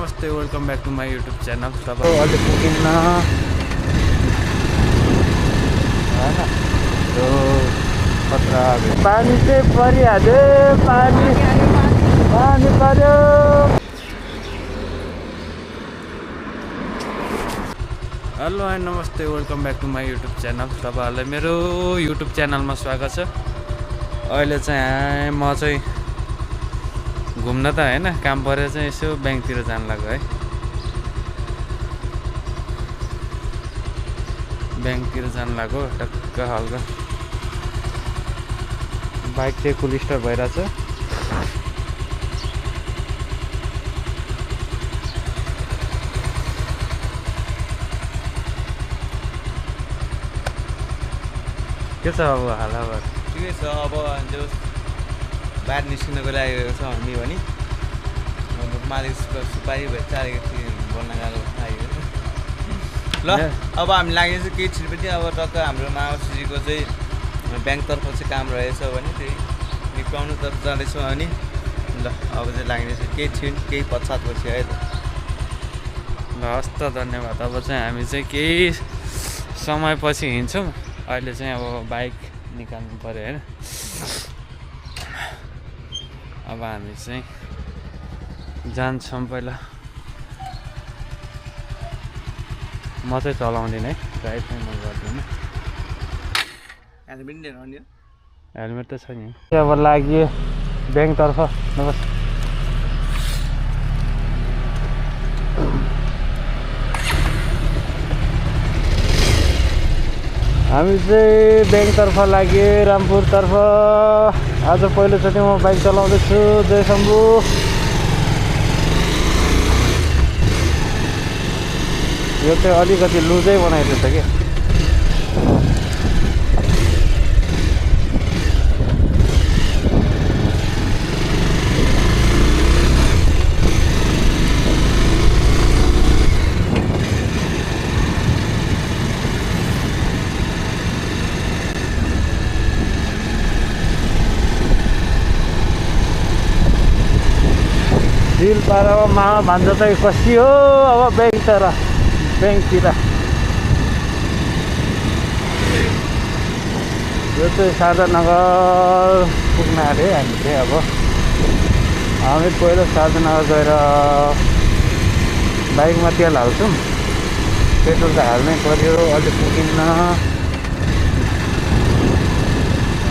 नमस्ते, welcome back to my YouTube channel. अहिले पुगिन्न होइन त्यो खतरा पानी चाहिँ परिहाल्यो पानी पर्यो। हेलो एन्ड नमस्ते, welcome back to my YouTube channel. तपाईँहरूलाई मेरो युट्युब च्यानलमा स्वागत छ। अहिले चाहिँ म चाहिँ घुम्न त होइन, काम परेर चाहिँ यसो ब्याङ्कतिर जानु लाग्यो है। ब्याङ्कतिर जानु लाग्यो टक्क हल्का। बाइक चाहिँ फुल स्टार्ट भइरहेछ। के छ अब हालखबर? ठिकै छ। अब त्यो बाहिर निस्किनको लागेको छ हामी भने मालिक सुपारी चारेको थिएँ बोल्न गएको आयो ल। अब हामी लागेको केही छिटपछि अब टक्क हाम्रो माओश्रीको चाहिँ ब्याङ्कतर्फ चाहिँ काम रहेछ भने त्यही निकाउनुतर्फ जाँदैछौँ अनि ल अब चाहिँ लाग्नेछ केही छिन् केही पश्चातपछि है त। ल हस् त, धन्यवाद। अब चाहिँ हामी चाहिँ केही समयपछि हिँड्छौँ। अहिले चाहिँ अब बाइक निकाल्नु पऱ्यो होइन। अब हामी चाहिँ जान्छौँ। पहिला म चाहिँ चलाउँदिनँ है, ड्राइभ चाहिँ म गर्दिनँ। हेलमेट लिएर आउने हेलमेट त छ नि। अब लाग्यो ब्याङ्कतर्फ। नमस्ते। हामी चाहिँ ब्याङ्कतर्फ लाग्यो, रामपुरतर्फ। आज पहिलोचोटि म बाइक चलाउँदैछु। जय शम्भु। यो चाहिँ अलिकति लुजै बनाइदिएछ कि। दिल पारामा मामा भान्जा चाहिँ कसी हो। अब ब्याङ्कतिर यो चाहिँ शारदानगर पुग्न अरे। हामी चाहिँ अब हामी पहिलो शारदानगर गएर बाइकमा तेल हाल्छौँ। पेट्रोल त हाल्नै पर्यो, अहिले पुगिन्न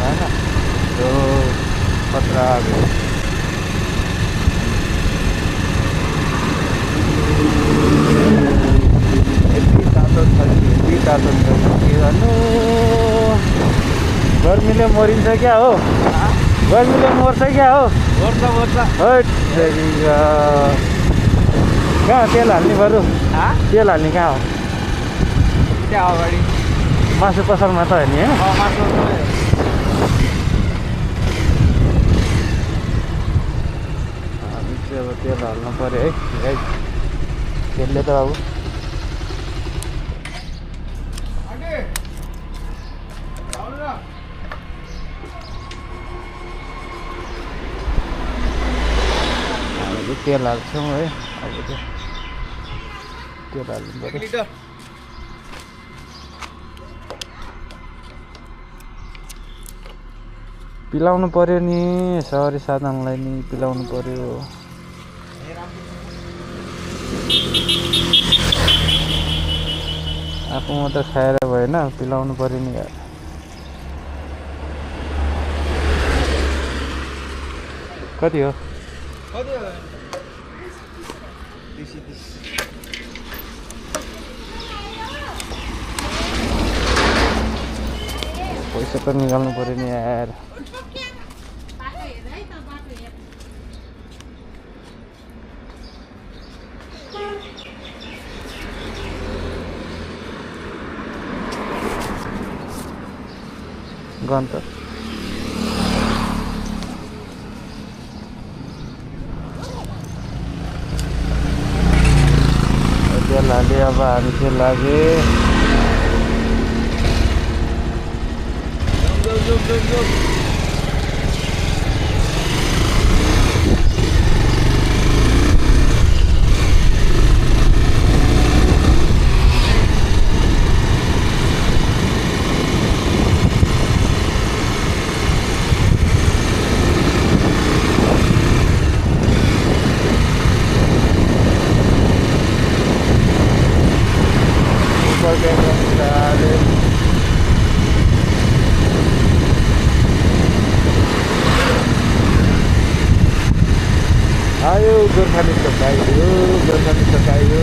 होइन। त्यो खतरा गर्मीले मरिन्छ क्या हो। गर्मीले मर्छ क्या हो। कहाँ तेल हाल्ने बरु? तेल हाल्ने कहाँ हो? त्यहाँ अगाडि मासु पसलमा त होइन होइन। हामी चाहिँ अब तेल हाल्नु पऱ्यो है। तेलले त अब तेल हाल्छौँ है। अब चाहिँ तेल हाल्नु पऱ्यो। पिलाउनु पऱ्यो नि, सरी साधनलाई नि पिलाउनु पऱ्यो। आफू मात्रै खाएर भएन, पिलाउनु पऱ्यो नि यार। कति हो? पैसा त निकाल्नु पऱ्यो नि यार। गन्त तेल हाले। अब हामी चाहिँ लागे पनि सकायो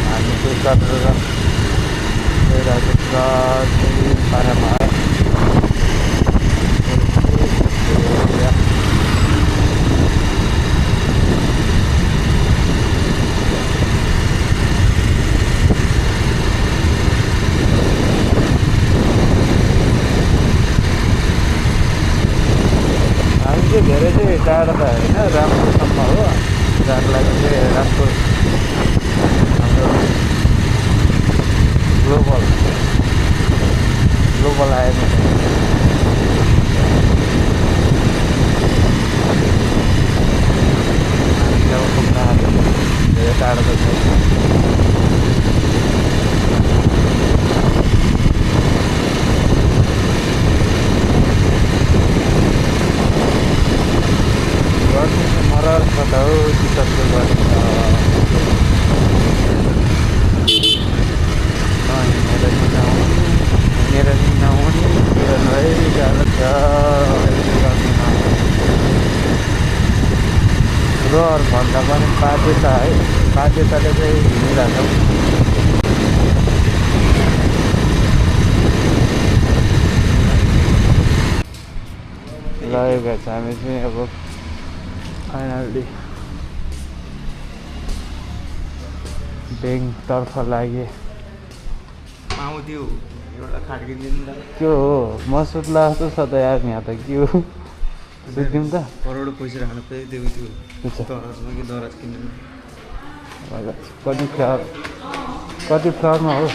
हामी चाहिँ चढेर गइरहेको छ चाहिँ पारामा धेरै चाहिँ टाढा त होइन राम्रोसम्म हो जानको लागि चाहिँ राम्रो हाम्रो ग्लोबल आयो धेरै टाढा त छैन मरल छ त हौ टिकटको गर्नु हिँडेर नहुने गाह्रो छ रहर भन्दा पनि बाध्यता है बाध्यताले चाहिँ हिँडिरहेछौँ लगेको छ हामी चाहिँ अब फाइनल्ली ब्याङ्कतर्फ लागे आउँथ्यो एउटा खाड्किदिनु ल के हो मसुद जस्तो छ त यार यहाँ त के हो सुत्यौँ त करोडौँ पैसा राख्नु पऱ्यो त्यो दराजमा कि दराज किन्नु कति फ्लोरमा हो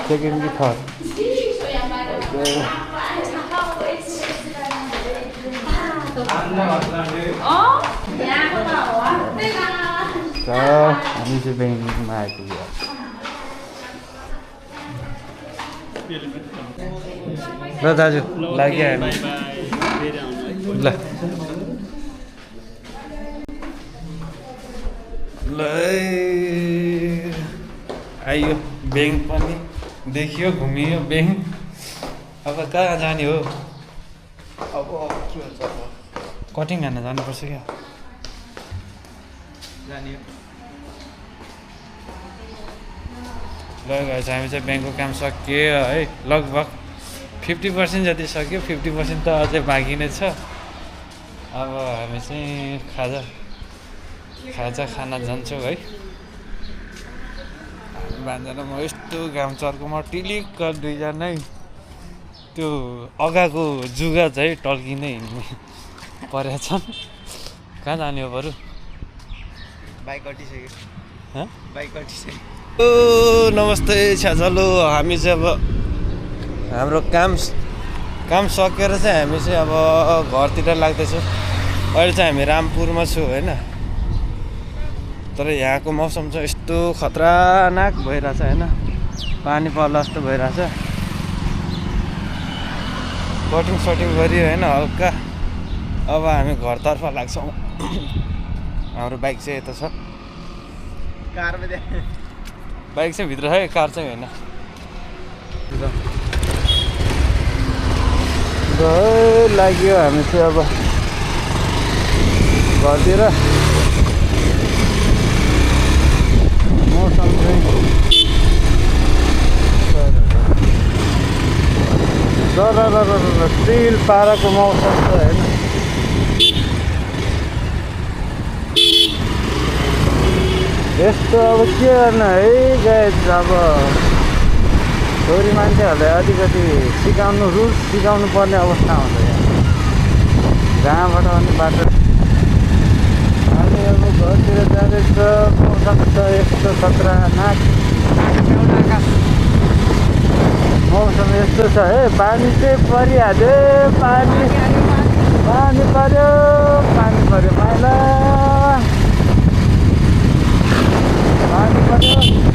सेकेन्ड कि थर्ड हामी चाहिँ ब्याङ्कमा आइपुग्यो ल दाजु लागिहाल्यो ल ल आइयो ब्याङ्क पनि देखियो घुमियो ब्याङ्क अब कहाँ जाने हो अब के हुन्छ अब कटिङ खान जानुपर्छ क्या जाने ल गाइस हामी चाहिँ ब्याङ्कको काम सकियो है लगभग 50% जति सक्यो 50% त अझै बाँकी नै छ अब हामी चाहिँ खाजा खान जान्छौँ है बाँझेर म यस्तो घाम चर्कोमा टिलिक्क दुईजनै त्यो अगाको जुगा चाहिँ टल्किँदै हिँड्ने परेका छन् कहाँ जाने हो बरु बाइक कटिसक्यो बाइक कटिसक्यो ओ नमस्ते छ्याचलो हामी चाहिँ अब हाम्रो काम सकेर चाहिँ हामी चाहिँ अब घरतिर लाग्दैछौँ अहिले चाहिँ हामी रामपुरमा छु होइन तर यहाँको मौसम चाहिँ यस्तो खतरनाक भइरहेछ होइन पानी पर्ला जस्तो भइरहेछ कटिङ गरियो होइन हल्का अब हामी घरतर्फ लाग्छौँ हाम्रो बाइक चाहिँ यता छ बाइक चाहिँ भित्र है कार चाहिँ होइन लाग्यो हामी चाहिँ अब घरतिर मौसम चाहिँ स्टिल पाराको मौसम छ होइन यस्तो अब के गर्नु है गाइस अब छोरी मान्छेहरूलाई अलिकति रुल्स सिकाउनु पर्ने अवस्था हुन्छ यहाँ जहाँबाट अनि बाटो हामी अब घरतिर जाँदैछ मौसम छ यस्तो खतरनाक मौसम यस्तो छ है पानी चाहिँ परिहाल्यो पानी पर्यो माइला पानी पर्यो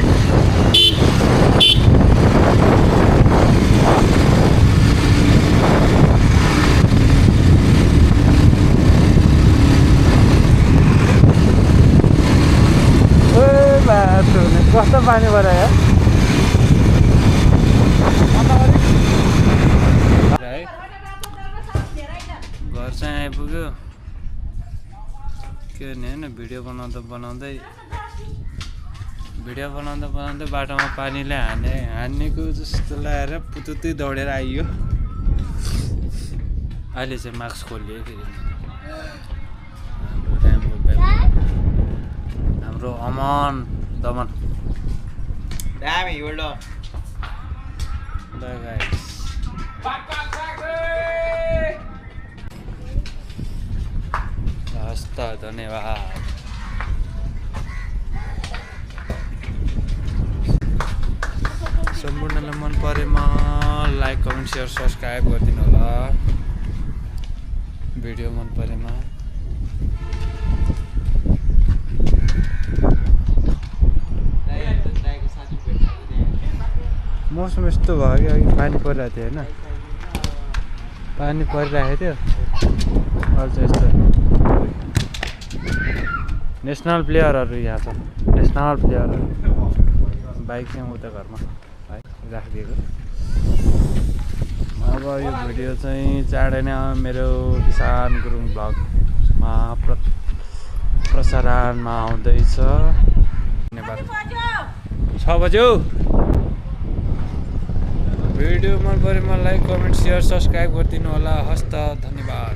कस्तो पानी पऱ्यो यार घर चाहिँ आइपुग्यो पुग्यो के भने होइन भिडियो बनाउँदै बाटोमा पानीले हानेको जस्तो लगाएर पुतुतै दौडेर आइयो। अहिले चाहिँ मास्क खोलियो फेरि हाम्रो अमन दमन दामी होल्ड ल गाइस हस्त धन्यवाद। सम्पूर्णलाई मन परेमा लाइक कमेन्ट सेयर सब्सक्राइब गरिदिनु होला। भिडियो मन परेमा मौसम यस्तो भयो कि अघि पानी परिरहेको थियो होइन पानी परिरहेको थियो अहिले चाहिँ यस्तो नेसनल प्लेयरहरू यहाँ छ नेसनल प्लेयरहरू बाइक चाहिँ उता घरमा बाइक राखिदिएको। अब यो भिडियो चाहिँ चाँडै नै मेरो किसान गुरुङ ब्लगमा प्रसारणमा आउँदैछ। धन्यवाद। 6 बज्यो। भिडियो मन परेमा लाइक कमेन्ट सेयर सब्सक्राइब गरिदिनु होला। हस्त धन्यवाद।